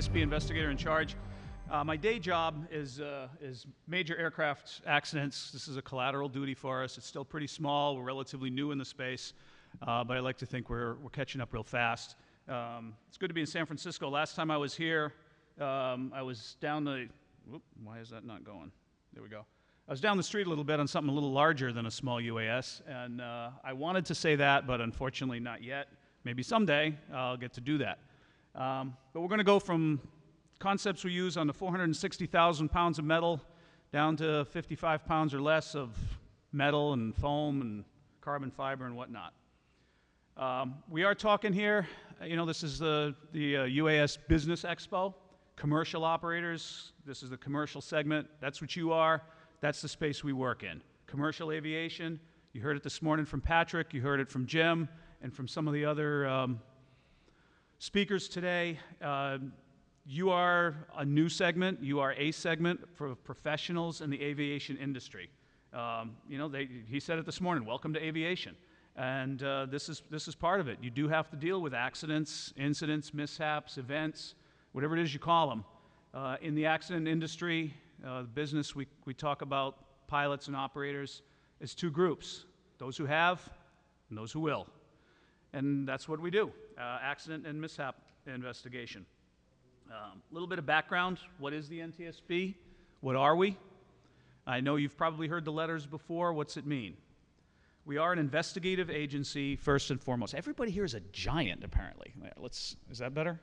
NTSB investigator in charge. My day job is major aircraft accidents. This is a collateral duty for us. It's still pretty small. We're relatively new in the space, but I like to think we're catching up real fast. It's good to be in San Francisco. Last time I was here, I was down the, why is that not going? There we go. I was down the street a little bit on something a little larger than a small UAS, and I wanted to say that, but unfortunately not yet. Maybe someday I'll get to do that. But we're going to go from concepts we use on the 460,000 pounds of metal down to 55 pounds or less of metal and foam and carbon fiber and whatnot. We are talking here, this is the UAS Business Expo. Commercial operators, this is the commercial segment. That's what you are. That's the space we work in. Commercial aviation, you heard it this morning from Patrick, you heard it from Jim, and from some of the other speakers today. You are a new segment. You are a segment for professionals in the aviation industry. He said it this morning, welcome to aviation. And this is part of it. You do have to deal with accidents, incidents, mishaps, events, whatever it is you call them. In the accident industry, the business, we talk about pilots and operators as two groups, those who have and those who will. And that's what we do, accident and mishap investigation. A little bit of background. What is the NTSB? What are we? I know you've probably heard the letters before. What's it mean? We are an investigative agency, first and foremost. Everybody here is a giant, apparently. Is that better?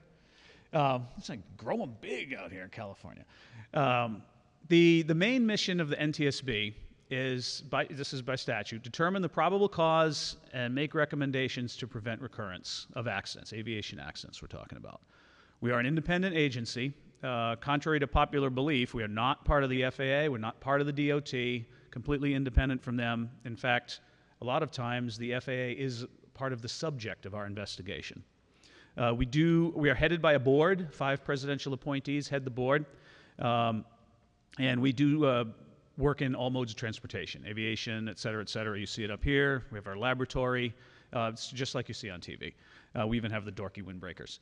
It's like growing big out here in California. The main mission of the NTSB is, this is by statute, determine the probable cause and make recommendations to prevent recurrence of accidents, aviation accidents we're talking about. We are an independent agency. Contrary to popular belief, we are not part of the FAA, we're not part of the DOT, completely independent from them. In fact, a lot of times the FAA is part of the subject of our investigation. We are headed by a board. 5 presidential appointees head the board. And we do work in all modes of transportation, aviation, et cetera, et cetera. You see it up here. We have our laboratory. It's just like you see on TV. We even have the dorky windbreakers.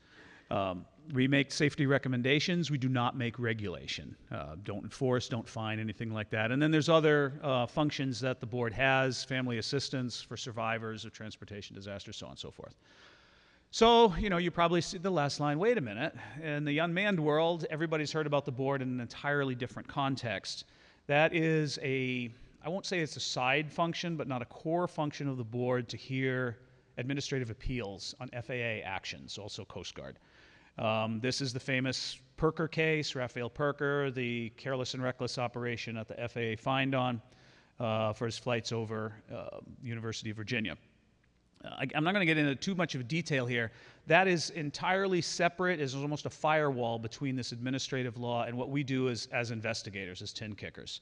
We make safety recommendations. We do not make regulation. Don't enforce, don't fine, anything like that. And then there's other functions that the board has, family assistance for survivors of transportation disasters, so on and so forth. So, you probably see the last line, wait a minute. In the unmanned world, everybody's heard about the board in an entirely different context. That is I won't say it's a side function, but not a core function of the board to hear administrative appeals on FAA actions, also Coast Guard. This is the famous Parker case, Raphael Parker, the careless and reckless operation at the FAA fined on for his flights over University of Virginia. I'm not going to get into too much of detail here. That is entirely separate, is almost a firewall between this administrative law and what we do as investigators, as tin kickers.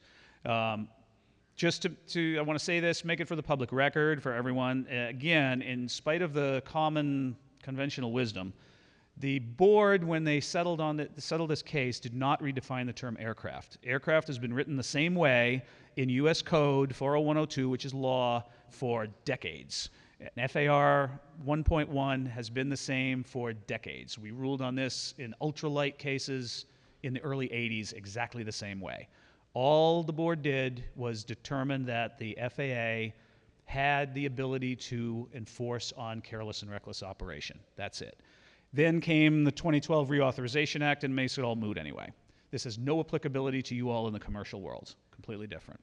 Just I want to say this, make it for the public record, for everyone. Again, in spite of the common conventional wisdom, the board, when they settled this case, did not redefine the term aircraft. Aircraft has been written the same way in U.S. Code 40102, which is law, for decades. And FAR 1.1 has been the same for decades. We ruled on this in ultralight cases in the early 80s exactly the same way. All the board did was determine that the FAA had the ability to enforce on careless and reckless operation. That's it. Then came the 2012 Reauthorization Act and makes it all moot anyway. This has no applicability to you all in the commercial world. Completely different.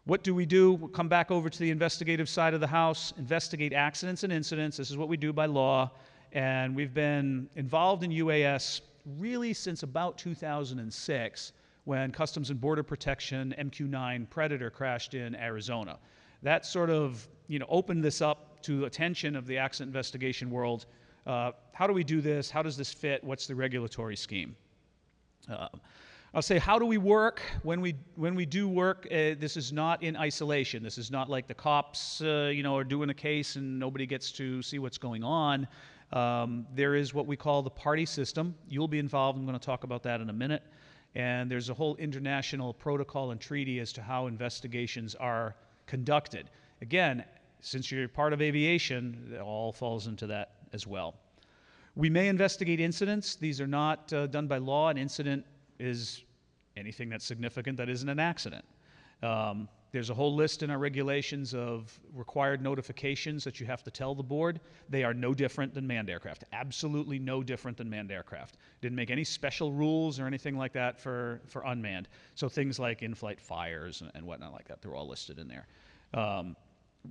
What do? We'll come back over to the investigative side of the house, investigate accidents and incidents. This is what we do by law. And we've been involved in UAS really since about 2006 when Customs and Border Protection MQ-9 Predator crashed in Arizona. That sort of opened this up to attention of the accident investigation world. How do we do this? How does this fit? What's the regulatory scheme? I'll say, how do we work? When we do work, this is not in isolation. This is not like the cops, are doing a case and nobody gets to see what's going on. There is what we call the party system. You'll be involved. I'm going to talk about that in a minute. And there's a whole international protocol and treaty as to how investigations are conducted. Again, since you're part of aviation, it all falls into that as well. We may investigate incidents. These are not done by law. An incident is anything that's significant that isn't an accident. There's a whole list in our regulations of required notifications that you have to tell the board. They are no different than manned aircraft. Absolutely no different than manned aircraft. Didn't make any special rules or anything like that for unmanned. So things like in-flight fires and whatnot like that, they're all listed in there.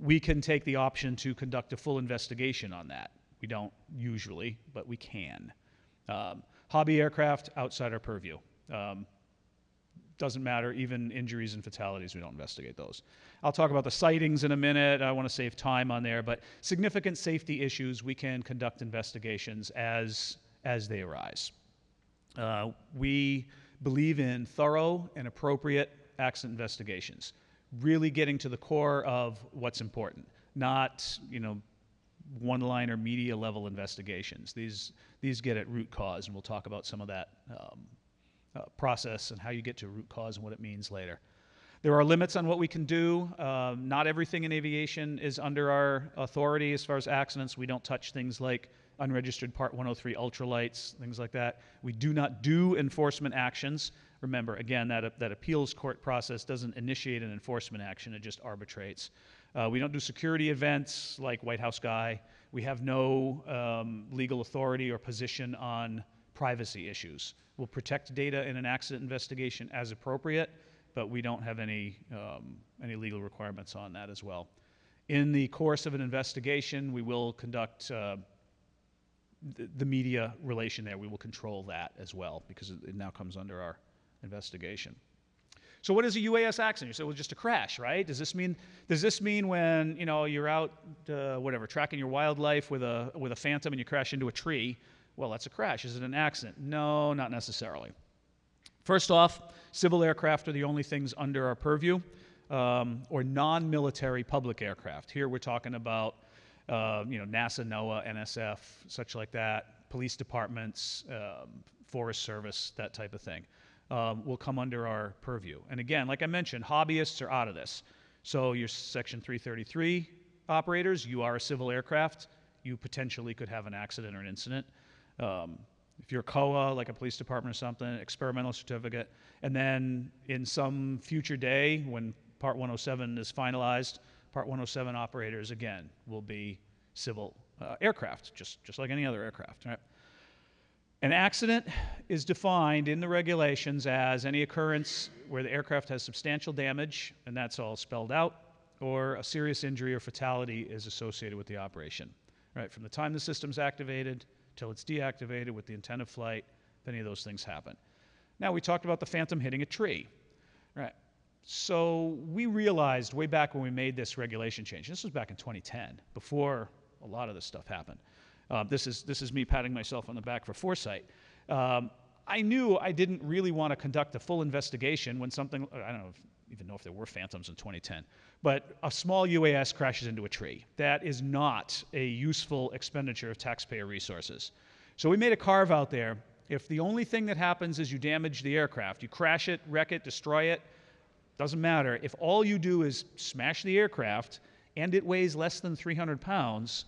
We can take the option to conduct a full investigation on that. We don't usually, but we can. Hobby aircraft, outside our purview. Doesn't matter, even injuries and fatalities, we don't investigate those. I'll talk about the sightings in a minute. I want to save time on there, but significant safety issues, we can conduct investigations as they arise. We believe in thorough and appropriate accident investigations, really getting to the core of what's important, not, one-liner media level investigations. These get at root cause, and we'll talk about some of that process and how you get to root cause and what it means later. There are limits on what we can do. Not everything in aviation is under our authority as far as accidents. We don't touch things like unregistered Part 103 ultralights, things like that. We do not do enforcement actions. Remember, again, that appeals court process doesn't initiate an enforcement action, it just arbitrates. We don't do security events like White House Guy. We have no legal authority or position on privacy issues. We'll protect data in an accident investigation as appropriate, but we don't have any legal requirements on that as well. In the course of an investigation, we will conduct the media relation there. We will control that as well because it now comes under our investigation. So what is a UAS accident? You say, well, just a crash, right? Does this mean when you're out tracking your wildlife with a Phantom and you crash into a tree? Well, that's a crash. Is it an accident? No, not necessarily. First off, civil aircraft are the only things under our purview, or non-military public aircraft. Here we're talking about NASA, NOAA, NSF, such like that, police departments, Forest Service, that type of thing, will come under our purview. And again, like I mentioned, hobbyists are out of this. So your Section 333 operators, you are a civil aircraft, you potentially could have an accident or an incident. If you're a COA, like a police department or something, experimental certificate, and then in some future day when Part 107 is finalized, Part 107 operators, again, will be civil aircraft, just like any other aircraft, right? An accident is defined in the regulations as any occurrence where the aircraft has substantial damage, and that's all spelled out, or a serious injury or fatality is associated with the operation, right? From the time the system's activated till it's deactivated with the intent of flight, if any of those things happen. Now, we talked about the Phantom hitting a tree, right? So we realized way back when we made this regulation change, this was back in 2010, before a lot of this stuff happened. This is me patting myself on the back for foresight. I knew I didn't really want to conduct a full investigation when something, I don't even know if there were Phantoms in 2010, but a small UAS crashes into a tree. That is not a useful expenditure of taxpayer resources. So we made a carve out there. If the only thing that happens is you damage the aircraft, you crash it, wreck it, destroy it, doesn't matter. If all you do is smash the aircraft and it weighs less than 300 pounds,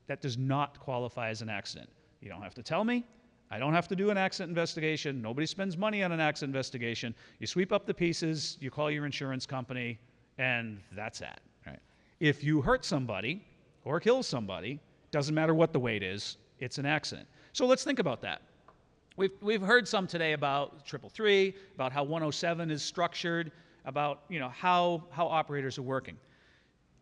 that does not qualify as an accident. You don't have to tell me. I don't have to do an accident investigation. Nobody spends money on an accident investigation. You sweep up the pieces, you call your insurance company, and that's that. Right? If you hurt somebody or kill somebody, doesn't matter what the weight is, it's an accident. So let's think about that. We've heard some today about 333, about how 107 is structured, about how operators are working.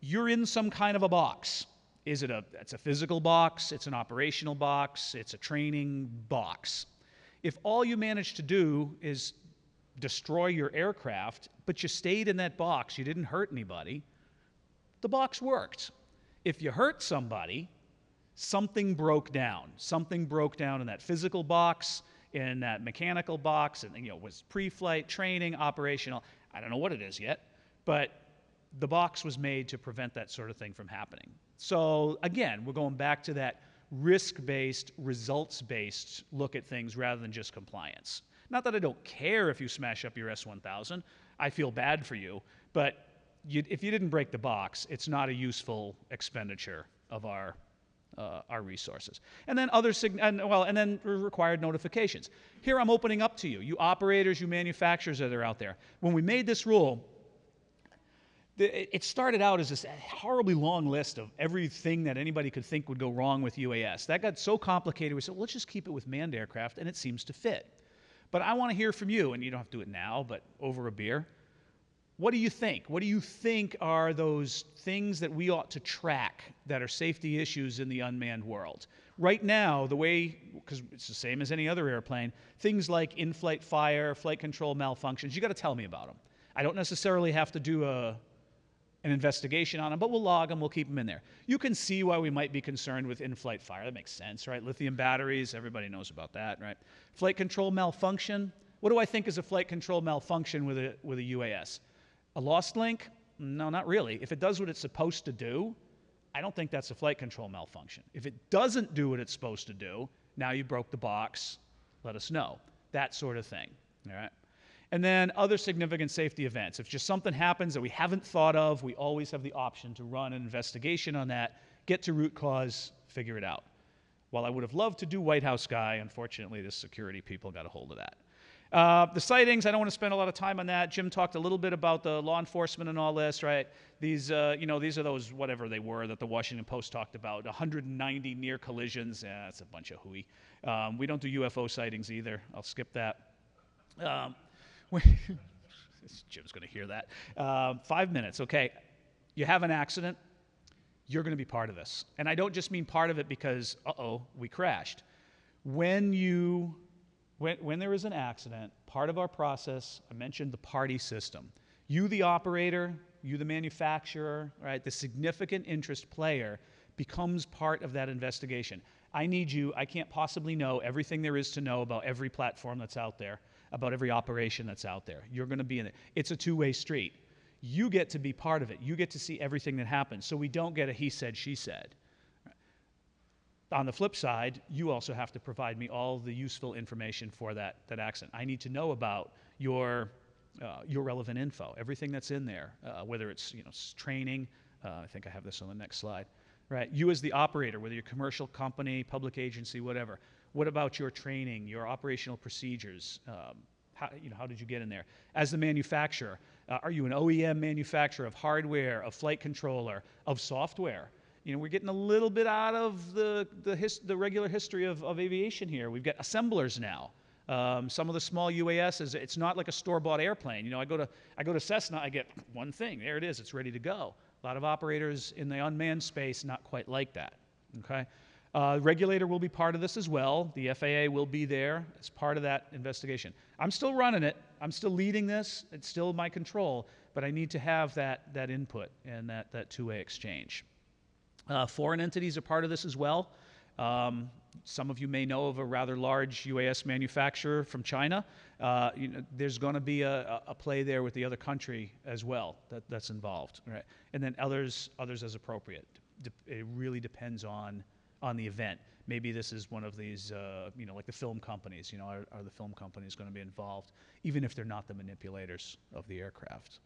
You're in some kind of a box. It's a physical box, it's an operational box, it's a training box. If all you manage to do is destroy your aircraft, but you stayed in that box, you didn't hurt anybody, the box worked. If you hurt somebody, something broke down. Something broke down in that physical box, in that mechanical box, and was pre-flight, training, operational. I don't know what it is yet, but the box was made to prevent that sort of thing from happening. So again, we're going back to that risk-based, results-based look at things rather than just compliance. Not that I don't care if you smash up your S1000. I feel bad for you, but if you didn't break the box, it's not a useful expenditure of our our resources. And then and then required notifications. Here I'm opening up to you, you operators, you manufacturers that are out there. When we made this rule, it started out as this horribly long list of everything that anybody could think would go wrong with UAS. That got so complicated, we said, well, let's just keep it with manned aircraft, and it seems to fit. But I want to hear from you, and you don't have to do it now, but over a beer. What do you think? What do you think are those things that we ought to track that are safety issues in the unmanned world? Right now, the way, because it's the same as any other airplane, things like in-flight fire, flight control malfunctions, you got to tell me about them. I don't necessarily have to do an investigation on them, but we'll log them, we'll keep them in there. You can see why we might be concerned with in-flight fire. That makes sense, right? Lithium batteries, everybody knows about that, right? Flight control malfunction. What do I think is a flight control malfunction with a UAS? A lost link? No, not really. If it does what it's supposed to do, I don't think that's a flight control malfunction. If it doesn't do what it's supposed to do, now you broke the box, let us know. That sort of thing, all right? And then other significant safety events. If just something happens that we haven't thought of, we always have the option to run an investigation on that, get to root cause, figure it out. While I would have loved to do White House guy, unfortunately, the security people got a hold of that. The sightings, I don't want to spend a lot of time on that. Jim talked a little bit about the law enforcement and all this, right? These, these are those, whatever they were, that the Washington Post talked about, 190 near collisions. Yeah, that's a bunch of hooey. We don't do UFO sightings either. I'll skip that. Jim's going to hear that. 5 minutes, okay. You have an accident, you're going to be part of this. And I don't just mean part of it because, we crashed. When there is an accident, part of our process, I mentioned the party system. You, the operator, you, the manufacturer, right, the significant interest player becomes part of that investigation. I need you. I can't possibly know everything there is to know about every platform that's out there, about every operation that's out there. You're going to be in it. It's a two-way street. You get to be part of it. You get to see everything that happens, so we don't get a he said, she said. On the flip side, you also have to provide me all the useful information for that accident. I need to know about your relevant info, everything that's in there, whether it's training. I think I have this on the next slide. Right? You as the operator, whether you're a commercial company, public agency, whatever. What about your training, your operational procedures? How did you get in there? As the manufacturer, are you an OEM manufacturer of hardware, of flight controller, of software? We're getting a little bit out of the regular history of aviation here. We've got assemblers now. Some of the small UASs, it's not like a store-bought airplane. I go to Cessna, I get one thing. There it is. It's ready to go. A lot of operators in the unmanned space, not quite like that. Okay. Regulator will be part of this as well. The FAA will be there as part of that investigation. I'm still running it. I'm still leading this. It's still my control, but I need to have that input and that two-way exchange. Foreign entities are part of this as well. Some of you may know of a rather large UAS manufacturer from China. There's going to be a play there with the other country as well that's involved, right? And then others as appropriate. It really depends on the event. Maybe this is one of these, like the film companies. Are the film companies going to be involved, even if they're not the manipulators of the aircraft?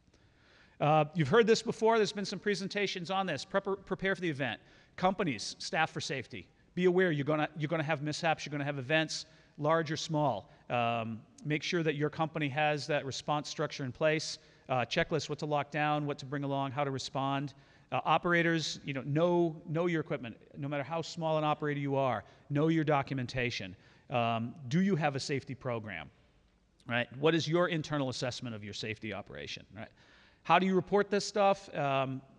You've heard this before. There's been some presentations on this. Prepare for the event. Companies, staff for safety. Be aware you're going to have mishaps. You're going to have events, large or small. Make sure that your company has that response structure in place. Checklist: what to lock down, what to bring along, how to respond. Operators, know your equipment. No matter how small an operator you are, know your documentation. Do you have a safety program? Right? What is your internal assessment of your safety operation? Right? How do you report this stuff?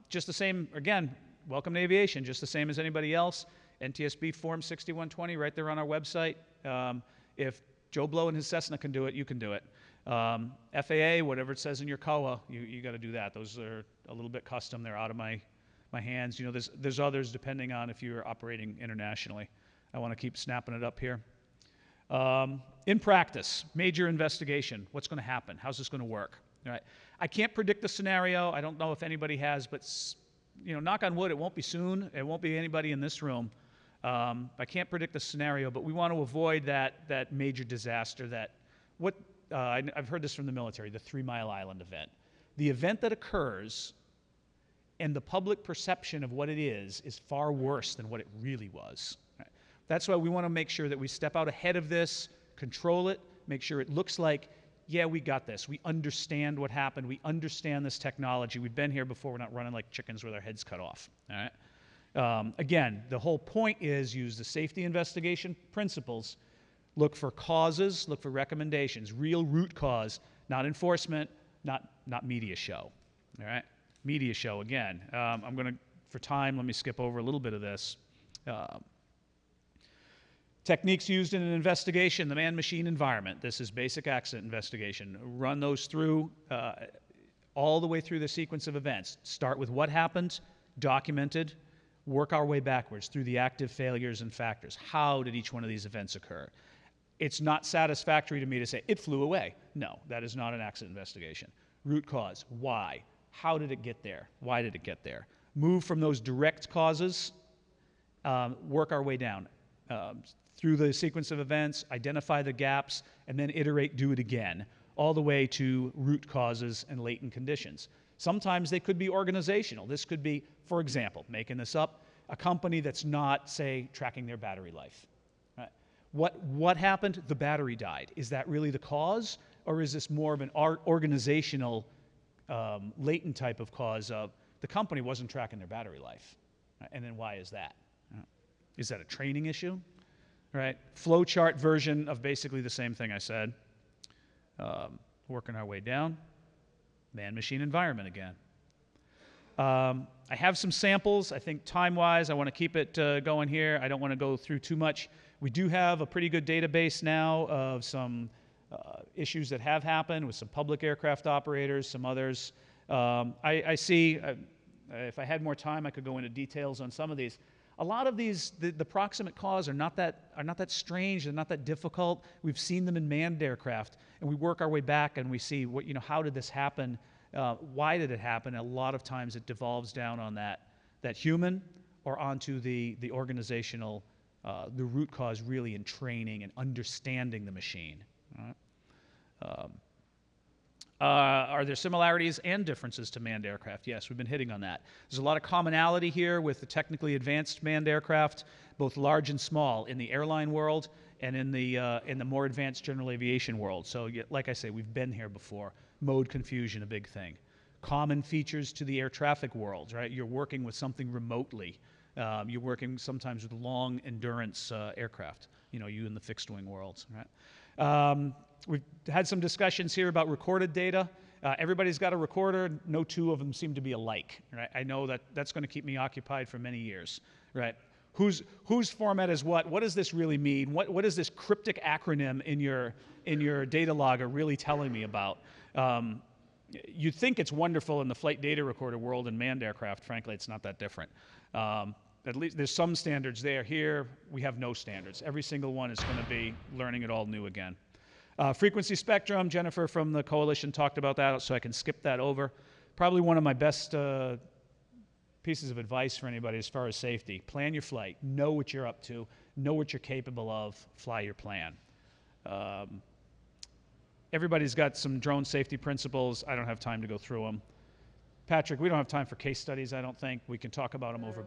Just the same, again, welcome to aviation, just the same as anybody else. NTSB Form 6120 right there on our website. If Joe Blow and his Cessna can do it, you can do it. FAA, whatever it says in your COA, you got to do that. Those are a little bit custom. They're out of my hands. There's others depending on if you're operating internationally. I want to keep snapping it up here. In practice, major investigation. What's going to happen? How's this going to work? All right. I can't predict the scenario. I don't know if anybody has, but knock on wood, it won't be soon. It won't be anybody in this room. I can't predict the scenario, but we want to avoid that major disaster. I've heard this from the military, the 3 Mile Island event. The event that occurs and the public perception of what it is far worse than what it really was. Right? That's why we want to make sure that we step out ahead of this, control it, make sure it looks like, yeah, we got this. We understand what happened. We understand this technology. We've been here before. We're not running like chickens with our heads cut off. All right? Again, the whole point is use the safety investigation principles. Look for causes, look for recommendations, real root cause, not enforcement, not media show. All right? Media show, again. I'm going to, for time, let me skip over a little bit of this. Techniques used in an investigation, the man-machine environment. This is basic accident investigation. Run those through all the way through the sequence of events. Start with what happened, documented, work our way backwards through the active failures and factors. How did each one of these events occur? It's not satisfactory to me to say, it flew away. No, that is not an accident investigation. Root cause, why? How did it get there? Why did it get there? Move from those direct causes, work our way down through the sequence of events, identify the gaps, and then iterate, do it again, all the way to root causes and latent conditions. Sometimes they could be organizational. This could be, for example, making this up, a company that's not, say, tracking their battery life. Right? What happened? The battery died. Is that really the cause? Or is this more of an organizational, latent type of cause of the company wasn't tracking their battery life? Right? And then why is that? Is that a training issue? Right? Flowchart version of basically the same thing I said. Working our way down. Man-machine environment again. I have some samples. I think time-wise, I want to keep it going here. I don't want to go through too much. We do have a pretty good database now of some issues that have happened with some public aircraft operators, some others. I see, if I had more time, I could go into details on some of these. A lot of these, the proximate cause are not that strange, they're not that difficult. We've seen them in manned aircraft, and we work our way back and we see how did this happen? Why did it happen? A lot of times it devolves down on that human or onto the organizational, the root cause really in training and understanding the machine. All right? Are there similarities and differences to manned aircraft? Yes, we've been hitting on that. There's a lot of commonality here with the technically advanced manned aircraft, both large and small, in the airline world and in the more advanced general aviation world. So, like I say, we've been here before. Mode confusion, a big thing. Common features to the air traffic world, right? You're working with something remotely. You're working sometimes with long endurance aircraft. You in the fixed wing world, right? We've had some discussions here about recorded data. Everybody's got a recorder. No two of them seem to be alike. Right? I know that's going to keep me occupied for many years. Right? Whose format is what? What does this really mean? What is this cryptic acronym in your data logger really telling me about? You'd think it's wonderful in the flight data recorder world and manned aircraft. Frankly, it's not that different. At least there's some standards there. Here, we have no standards. Every single one is going to be learning it all new again. Frequency spectrum, Jennifer from the coalition talked about that, so I can skip that over. Probably one of my best pieces of advice for anybody as far as safety. Plan your flight. Know what you're up to. Know what you're capable of. Fly your plan. Everybody's got some drone safety principles. I don't have time to go through them. Patrick, we don't have time for case studies, I don't think. We can talk about them over...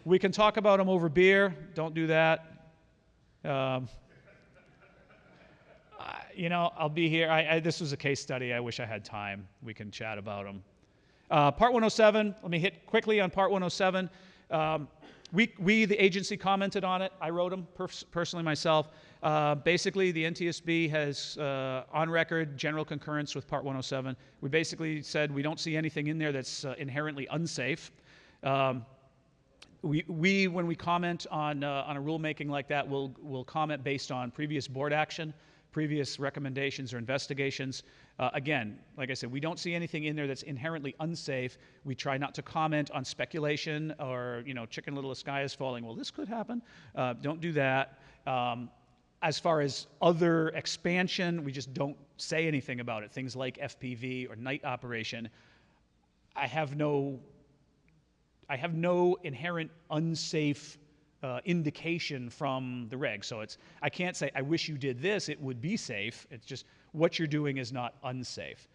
We can talk about them over beer. Don't do that. I'll be here. This was a case study. I wish I had time. We can chat about them. Part 107, let me hit quickly on Part 107. We, the agency, commented on it. I wrote them personally myself. Basically, the NTSB has, on record, general concurrence with Part 107. We basically said we don't see anything in there that's inherently unsafe. When we comment on a rulemaking like that, we'll comment based on previous board action, previous recommendations or investigations. Again, like I said, we don't see anything in there that's inherently unsafe. We try not to comment on speculation or, Chicken Little, the sky is falling. Well, this could happen. Don't do that. As far as other expansion, we just don't say anything about it. Things like FPV or night operation. I have no inherent unsafe indication from the reg. So I can't say, I wish you did this, it would be safe. It's just what you're doing is not unsafe.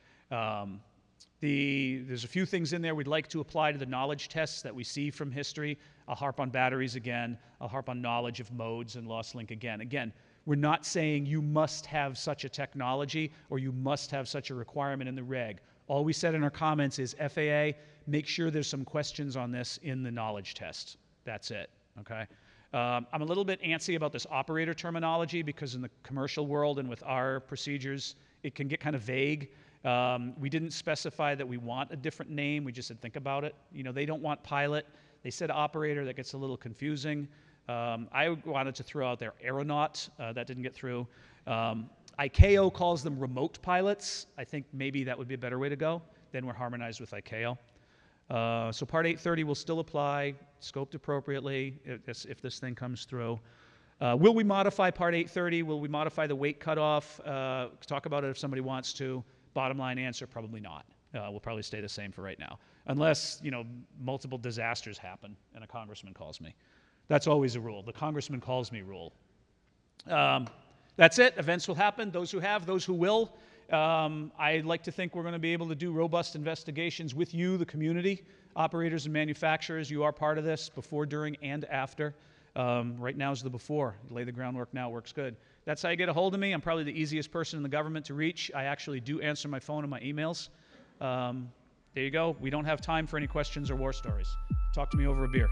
There's a few things in there we'd like to apply to the knowledge tests that we see from history. I'll harp on batteries again. I'll harp on knowledge of modes and lost link again. Again, we're not saying you must have such a technology or you must have such a requirement in the reg. All we said in our comments is FAA, make sure there's some questions on this in the knowledge test. That's it, okay? I'm a little bit antsy about this operator terminology because in the commercial world and with our procedures, it can get kind of vague. We didn't specify that we want a different name. We just said think about it. You know, they don't want pilot. They said operator. That gets a little confusing. I wanted to throw out there aeronaut. That didn't get through. ICAO calls them remote pilots. I think maybe that would be a better way to go. Then we're harmonized with ICAO. So Part 830 will still apply, scoped appropriately if this thing comes through. Will we modify Part 830? Will we modify the weight cutoff? Talk about it if somebody wants to. Bottom line answer, probably not. We'll probably stay the same for right now. Unless, you know, multiple disasters happen and a congressman calls me. That's always a rule. The congressman calls me rule. That's it. Events will happen. Those who have, those who will. I like to think we're going to be able to do robust investigations with you, the community, operators and manufacturers. You are part of this before, during, and after. Right now is the before. Lay the groundwork now. Works good. That's how you get a hold of me. I'm probably the easiest person in the government to reach. I actually do answer my phone and my emails. There you go. We don't have time for any questions or war stories. Talk to me over a beer.